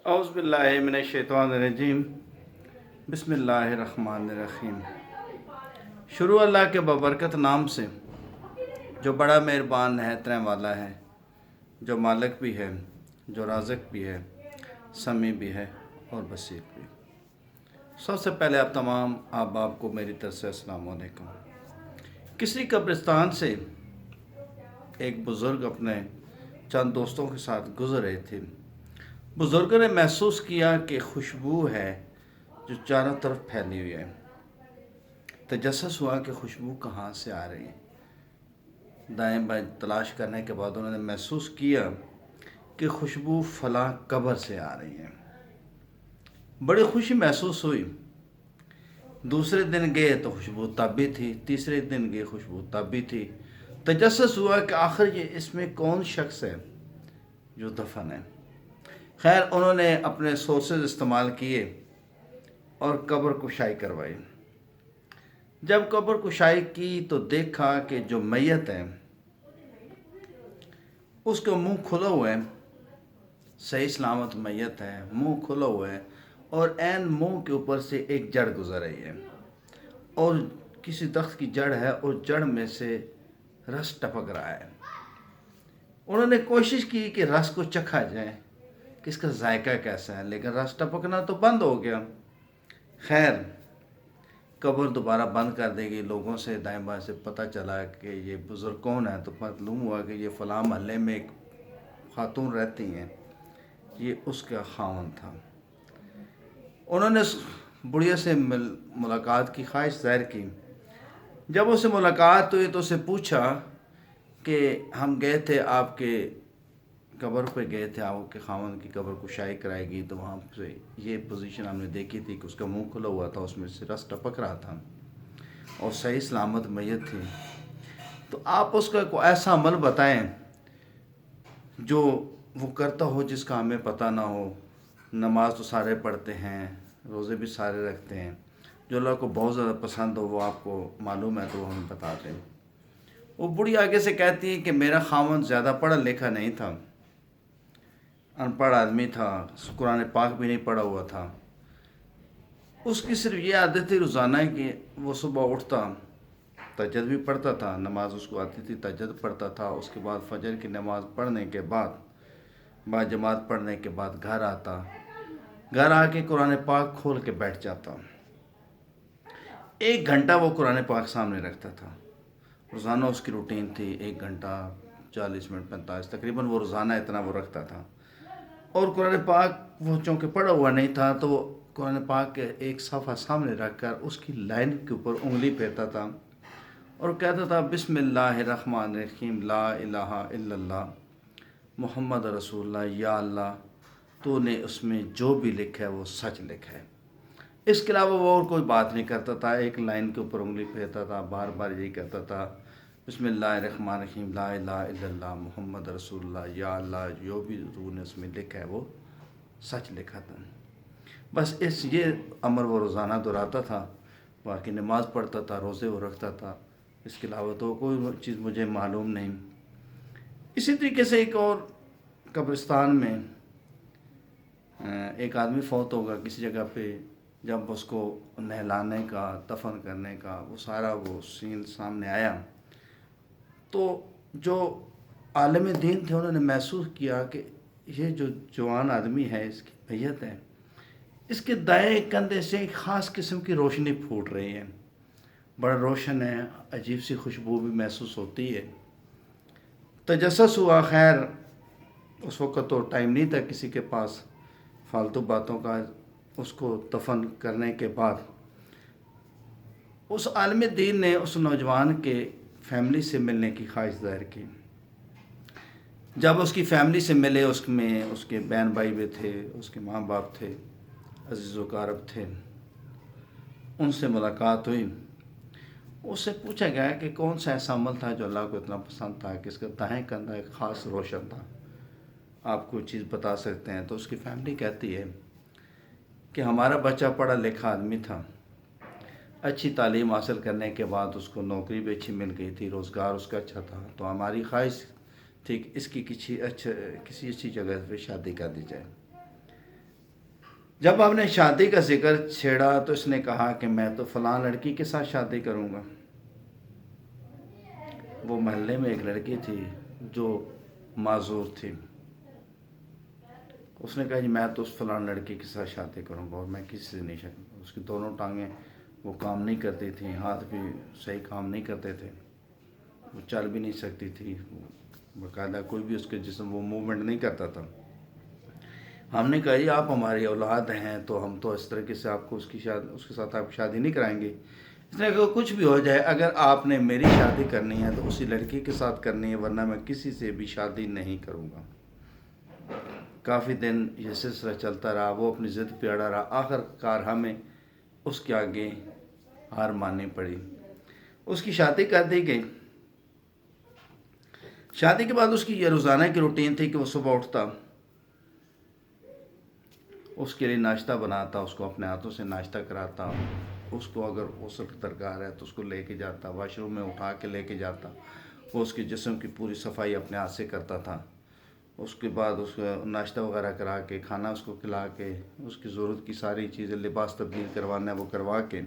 اعوذ باللہ من الشیطان الرجیم بسم اللہ الرحمن الرحیم۔ شروع اللہ کے ببرکت نام سے جو بڑا مہربان نہایت رحم والا ہے، جو مالک بھی ہے، جو رازق بھی ہے، سمیع بھی ہے اور بصیر بھی۔ سب سے پہلے آپ تمام احباب کو میری طرف سے السلام علیکم۔ کسی قبرستان سے ایک بزرگ اپنے چند دوستوں کے ساتھ گزر رہے تھے۔ بزرگوں نے محسوس کیا کہ خوشبو ہے جو چاروں طرف پھیلی ہوئی ہے۔ تجسس ہوا کہ خوشبو کہاں سے آ رہی ہے۔ دائیں بائیں تلاش کرنے کے بعد انہوں نے محسوس کیا کہ خوشبو فلاں قبر سے آ رہی ہے۔ بڑی خوشی محسوس ہوئی۔ دوسرے دن گئے تو خوشبو تب بھی تھی، تیسرے دن گئے خوشبو تب بھی تھی۔ تجسس ہوا کہ آخر یہ اس میں کون شخص ہے جو دفن ہے۔ خیر، انہوں نے اپنے سورسز استعمال کیے اور قبر کشائی کروائی۔ جب قبر کشائی کی تو دیکھا کہ جو میت ہے اس کا منہ کھلا ہوا ہے، صحیح سلامت میت ہے، منہ کھلا ہوا ہے اور عین منہ کے اوپر سے ایک جڑ گزر رہی ہے اور کسی درخت کی جڑ ہے اور جڑ میں سے رس ٹپک رہا ہے۔ انہوں نے کوشش کی کہ رس کو چکھا جائے کہ اس کا ذائقہ کیسا ہے، لیکن رس ٹپکنا تو بند ہو گیا۔ خیر، قبر دوبارہ بند کر دی گئی۔ لوگوں سے دائیں بائیں سے پتہ چلا کہ یہ بزرگ کون ہے، تو معلوم ہوا کہ یہ فلاں محلے میں ایک خاتون رہتی ہیں، یہ اس کا خاوند تھا۔ انہوں نے اس بڑھیا سے ملاقات کی خواہش ظاہر کی۔ جب اسے ملاقات ہوئی تو اسے پوچھا کہ ہم گئے تھے آپ کے قبر پہ گئے تھے، آپ کے خاوند کی قبر کشائی کرائی گئی تو وہاں سے یہ پوزیشن ہم نے دیکھی تھی کہ اس کا منہ کھلا ہوا تھا، اس میں سے رس ٹپک رہا تھا اور صحیح سلامت میت تھی۔ تو آپ اس کا کوئی ایسا عمل بتائیں جو وہ کرتا ہو جس کا ہمیں پتہ نہ ہو۔ نماز تو سارے پڑھتے ہیں، روزے بھی سارے رکھتے ہیں، جو اللہ کو بہت زیادہ پسند ہو وہ آپ کو معلوم ہے تو وہ ہمیں بتا دیں۔ وہ بڑی آگے سے کہتی ہے کہ میرا خاوند زیادہ پڑھا لکھا نہیں تھا، ان پڑھ آدمی تھا، قرآن پاک بھی نہیں پڑھا ہوا تھا۔ اس کی صرف یہ عادت تھی روزانہ کہ وہ صبح اٹھتا، تہجد بھی پڑھتا تھا، نماز اس کو آتی تھی، تہجد پڑھتا تھا، اس کے بعد فجر کی نماز پڑھنے کے بعد جماعت پڑھنے کے بعد گھر آتا، گھر آ کے قرآن پاک کھول کے بیٹھ جاتا۔ 1 گھنٹہ وہ قرآن پاک سامنے رکھتا تھا۔ روزانہ اس کی روٹین تھی، 1 گھنٹہ 40 منٹ 45 تقریباً وہ روزانہ اتنا وہ رکھتا تھا۔ اور قرآن پاک وہ چونکہ پڑھا ہوا نہیں تھا تو وہ قرآن پاک کے ایک صفحہ سامنے رکھ کر اس کی لائن کے اوپر انگلی پھیرتا تھا اور کہتا تھا بسم اللہ الرحمن الرحیم، لا الہ الا اللہ محمد رسول اللہ، یا اللہ تو نے اس میں جو بھی لکھا ہے وہ سچ لکھا ہے۔ اس کے علاوہ وہ اور کوئی بات نہیں کرتا تھا، ایک لائن کے اوپر انگلی پھیرتا تھا، بار بار یہی کہتا تھا بسم اللہ الرحمن الرحیم، لا الہ الا اللہ محمد رسول اللہ، یا اللہ جو بھی تو نے اس میں لکھا ہے وہ سچ لکھا تھا۔ بس یہ امر وہ روزانہ دہراتا تھا، باقی نماز پڑھتا تھا، روزے وہ رکھتا تھا، اس کے علاوہ تو کوئی چیز مجھے معلوم نہیں۔ اسی طریقے سے ایک اور قبرستان میں ایک آدمی فوت ہوگا کسی جگہ پہ، جب اس کو نہلانے کا، دفن کرنے کا وہ سارا وہ سین سامنے آیا تو جو عالم دین تھے انہوں نے محسوس کیا کہ یہ جو جوان آدمی ہے، اس کی میت ہے، اس کے دائیں کندھے سے ایک خاص قسم کی روشنی پھوٹ رہی ہے، بڑا روشن ہے، عجیب سی خوشبو بھی محسوس ہوتی ہے۔ تجسس ہوا۔ خیر، اس وقت تو ٹائم نہیں تھا کسی کے پاس فالتو باتوں کا۔ اس کو دفن کرنے کے بعد اس عالم دین نے اس نوجوان کے فیملی سے ملنے کی خواہش ظاہر کی۔ جب اس کی فیملی سے ملے، اس میں اس کے بہن بھائی بھی تھے، اس کے ماں باپ تھے، عزیز و اقارب تھے، ان سے ملاقات ہوئی۔ اس سے پوچھا گیا کہ کون سا ایسا عمل تھا جو اللہ کو اتنا پسند تھا کہ اس کا دائیں کندھا ایک خاص روشن تھا، آپ کوئی چیز بتا سکتے ہیں؟ تو اس کی فیملی کہتی ہے کہ ہمارا بچہ پڑھا لکھا آدمی تھا، اچھی تعلیم حاصل کرنے کے بعد اس کو نوکری بھی اچھی مل گئی تھی، روزگار اس کا اچھا تھا، تو ہماری خواہش تھی کہ اس کی کسی اچھی جگہ پہ شادی کر دی جائے۔ جب آپ نے شادی کا ذکر چھیڑا تو اس نے کہا کہ میں تو فلاں لڑکی کے ساتھ شادی کروں گا۔ وہ محلے میں ایک لڑکی تھی جو معذور تھی، اس نے کہا جی میں تو اس فلاں لڑکی کے ساتھ شادی کروں گا اور میں کسی سے نہیں شادی۔ اس کی دونوں ٹانگیں وہ کام نہیں کرتی تھیں، ہاتھ بھی صحیح کام نہیں کرتے تھے، وہ چل بھی نہیں سکتی تھی، باقاعدہ کوئی بھی اس کے جسم وہ موومنٹ نہیں کرتا تھا۔ ہم نے کہا جی آپ ہماری اولاد ہیں تو ہم تو اس طریقے سے آپ کو اس کے ساتھ آپ شادی نہیں کرائیں گے۔ اس نے کہا کچھ بھی ہو جائے، اگر آپ نے میری شادی کرنی ہے تو اسی لڑکی کے ساتھ کرنی ہے، ورنہ میں کسی سے بھی شادی نہیں کروں گا۔ کافی دن یہ سلسلہ چلتا رہا، وہ اپنی ضد پہ اڑا رہا، آخر کار ہمیں اس کے آگے ہار ماننی پڑی، اس کی شادی کر دی گئی۔ شادی کے بعد اس کی یہ روزانہ کی روٹین تھی کہ وہ صبح اٹھتا، اس کے لیے ناشتہ بناتا، اس کو اپنے ہاتھوں سے ناشتہ کراتا، اس کو اگر غسل درکار ہے تو اس کو لے کے جاتا، واش روم میں اٹھا کے لے کے جاتا، وہ اس کے جسم کی پوری صفائی اپنے ہاتھ سے کرتا تھا۔ اس کے بعد اس کو ناشتہ وغیرہ کرا کے، کھانا اس کو کھلا کے، اس کی ضرورت کی ساری چیزیں، لباس تبدیل کروانا ہے وہ کروا کے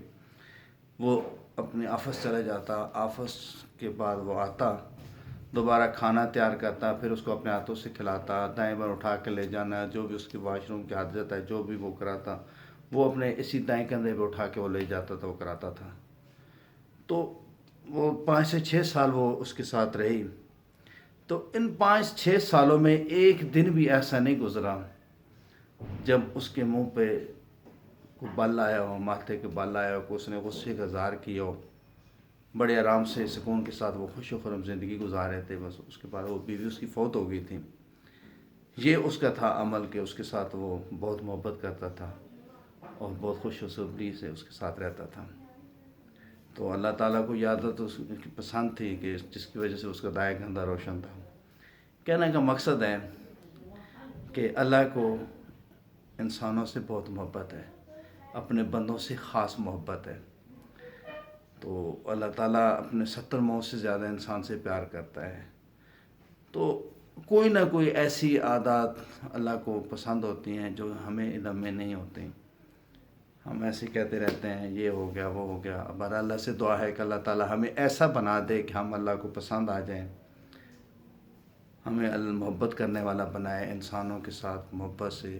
وہ اپنے آفس چلا جاتا۔ آفس کے بعد وہ آتا، دوبارہ کھانا تیار کرتا، پھر اس کو اپنے ہاتھوں سے کھلاتا، دائیں بائیں اٹھا کے لے جانا، جو بھی اس کی واش روم کی حاجت ہے جو بھی وہ کراتا، وہ اپنے اسی دائیں کندھے پہ اٹھا کے وہ لے جاتا تھا، وہ کراتا تھا۔ تو وہ 5 سے 6 سال وہ اس کے ساتھ رہی۔ تو ان 5-6 سالوں میں ایک دن بھی ایسا نہیں گزرا جب اس کے منہ پہ کوئی بل آیا ہو، ماتھے کے بل آیا ہو، کہ اس نے غصے کا اظہار کیا ہو۔ بڑے آرام سے سکون کے ساتھ وہ خوش و خرم زندگی گزار رہے تھے۔ بس اس کے بعد وہ بیوی اس کی فوت ہو گئی تھی۔ یہ اس کا تھا عمل کہ اس کے ساتھ وہ بہت محبت کرتا تھا اور بہت خوش و صبری سے اس کے ساتھ رہتا تھا۔ تو اللہ تعالیٰ کو یہ عادت اس کی پسند تھی کہ جس کی وجہ سے اس کا دائیں کندھا روشن تھا۔ کہنے کا مقصد ہے کہ اللہ کو انسانوں سے بہت محبت ہے، اپنے بندوں سے خاص محبت ہے۔ تو اللہ تعالیٰ اپنے 70 ماؤں سے زیادہ انسان سے پیار کرتا ہے۔ تو کوئی نہ کوئی ایسی عادات اللہ کو پسند ہوتی ہیں جو ہمیں علم میں نہیں ہوتی۔ ہم ایسے کہتے رہتے ہیں یہ ہو گیا وہ ہو گیا، اب اللہ سے دعا ہے کہ اللہ تعالیٰ ہمیں ایسا بنا دے کہ ہم اللہ کو پسند آ جائیں، ہمیں محبت کرنے والا بنائے، انسانوں کے ساتھ محبت سے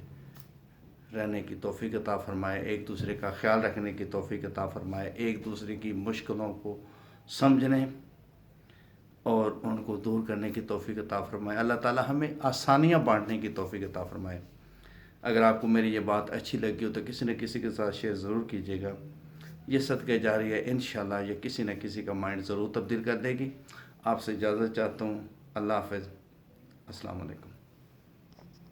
رہنے کی توفیق عطا فرمائے، ایک دوسرے کا خیال رکھنے کی توفیق عطا فرمائے، ایک دوسرے کی مشکلوں کو سمجھنے اور ان کو دور کرنے کی توفیق عطا فرمائے۔ اللہ تعالیٰ ہمیں آسانیاں بانٹنے کی توفیق عطا فرمائے۔ اگر آپ کو میری یہ بات اچھی لگی ہو تو کسی نہ کسی کے ساتھ شیئر ضرور کیجیے گا۔ یہ صدقہ جاریہ ہے، انشاءاللہ یہ کسی نہ کسی کا مائنڈ ضرور تبدیل کر دے گی۔ آپ سے اجازت چاہتا ہوں، اللہ حافظ، السلام علیکم۔